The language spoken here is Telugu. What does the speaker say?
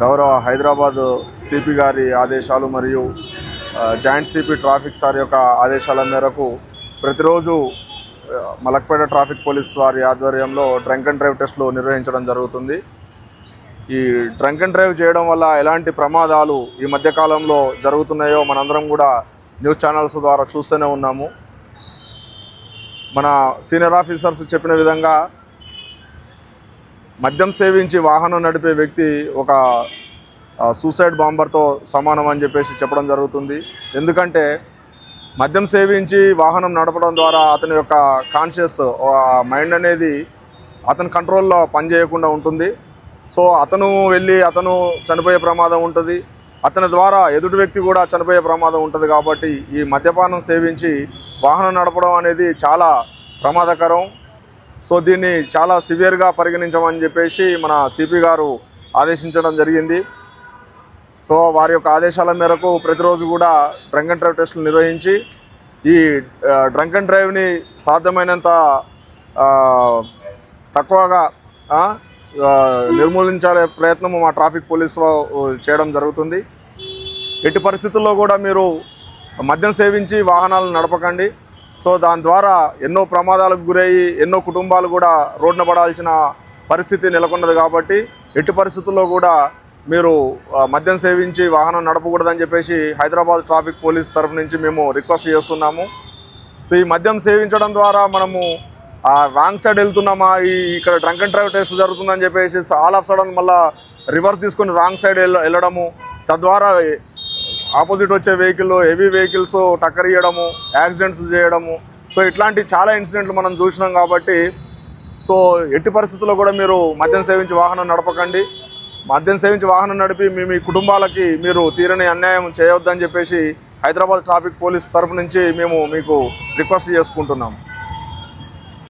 గౌరవ హైదరాబాద్ సిపి గారి ఆదేశాలు మరియు జాయింట్ సిపి ట్రాఫిక్ సార్ యొక్క ఆదేశాల మేరకు ప్రతిరోజు మలక్పేట ట్రాఫిక్ పోలీస్ వారి ఆధ్వర్యంలో డ్రంక్ అండ్ డ్రైవ్ టెస్టులు నిర్వహించడం జరుగుతుంది. ఈ డ్రంక్ అండ్ డ్రైవ్ చేయడం వల్ల ఎలాంటి ప్రమాదాలు ఈ మధ్యకాలంలో జరుగుతున్నాయో మనందరం కూడా న్యూస్ ఛానల్స్ ద్వారా చూస్తూనే ఉన్నాము. మన సీనియర్ ఆఫీసర్స్ చెప్పిన విధంగా మద్యం సేవించి వాహనం నడిపే వ్యక్తి ఒక సూసైడ్ బాంబర్తో సమానం అని చెప్పేసి చెప్పడం జరుగుతుంది. ఎందుకంటే మద్యం సేవించి వాహనం నడపడం ద్వారా అతని యొక్క కాన్షియస్ మైండ్ అనేది అతని కంట్రోల్లో పనిచేయకుండా ఉంటుంది. సో అతను చనిపోయే ప్రమాదం ఉంటుంది, అతని ద్వారా ఎదుటి వ్యక్తి కూడా చనిపోయే ప్రమాదం ఉంటుంది. కాబట్టి ఈ మద్యపానం సేవించి వాహనం నడపడం అనేది చాలా ప్రమాదకరం. సో దీన్ని చాలా సివియర్గా పరిగణించమని చెప్పేసి మన సిపి గారు ఆదేశించడం జరిగింది. సో వారి యొక్క ఆదేశాల మేరకు ప్రతిరోజు కూడా డ్రంక్ అండ్ డ్రైవ్ టెస్టులు నిర్వహించి ఈ డ్రంక్ అండ్ డ్రైవ్ని సాధ్యమైనంత తక్కువగా నిర్మూలించాలే ప్రయత్నం మా ట్రాఫిక్ పోలీసు చేయడం జరుగుతుంది. ఎట్టి పరిస్థితుల్లో కూడా మీరు మద్యం సేవించి వాహనాలను నడపకండి. సో దాని ద్వారా ఎన్నో ప్రమాదాలకు గురయ్యి ఎన్నో కుటుంబాలు కూడా రోడ్డున పడాల్సిన పరిస్థితి నెలకొన్నది. కాబట్టి ఎట్టి పరిస్థితుల్లో కూడా మీరు మద్యం సేవించి వాహనం నడపకూడదని చెప్పేసి హైదరాబాద్ ట్రాఫిక్ పోలీస్ తరఫు నుంచి మేము రిక్వెస్ట్ చేస్తున్నాము. సో ఈ మద్యం సేవించడం ద్వారా మనము రాంగ్ సైడ్ వెళ్తున్నామా, ఇక్కడ డ్రంక్ అండ్ డ్రైవ్ టెస్ట్ జరుగుతుందని చెప్పేసి ఆల్ ఆఫ్ సడన్ మళ్ళీ రివర్స్ తీసుకొని రాంగ్ సైడ్ వెళ్ళడము, తద్వారా ఆపోజిట్ వచ్చే వెహికల్ హెవీ వెహికల్స్ టక్కర్ ఇవ్వడము, యాక్సిడెంట్స్ చేయడము. సో ఇట్లాంటి చాలా ఇన్సిడెంట్లు మనం చూసినాం. కాబట్టి సో ఎట్టి పరిస్థితుల్లో కూడా మీరు మద్యం సేవించి వాహనం నడపకండి. మద్యం సేవించి వాహనం నడిపి మీ కుటుంబాలకి మీరు తీరని అన్యాయం చేయవద్దని చెప్పేసి హైదరాబాద్ ట్రాఫిక్ పోలీస్ తరఫు నుంచి మేము మీకు రిక్వెస్ట్ చేసుకుంటున్నాము.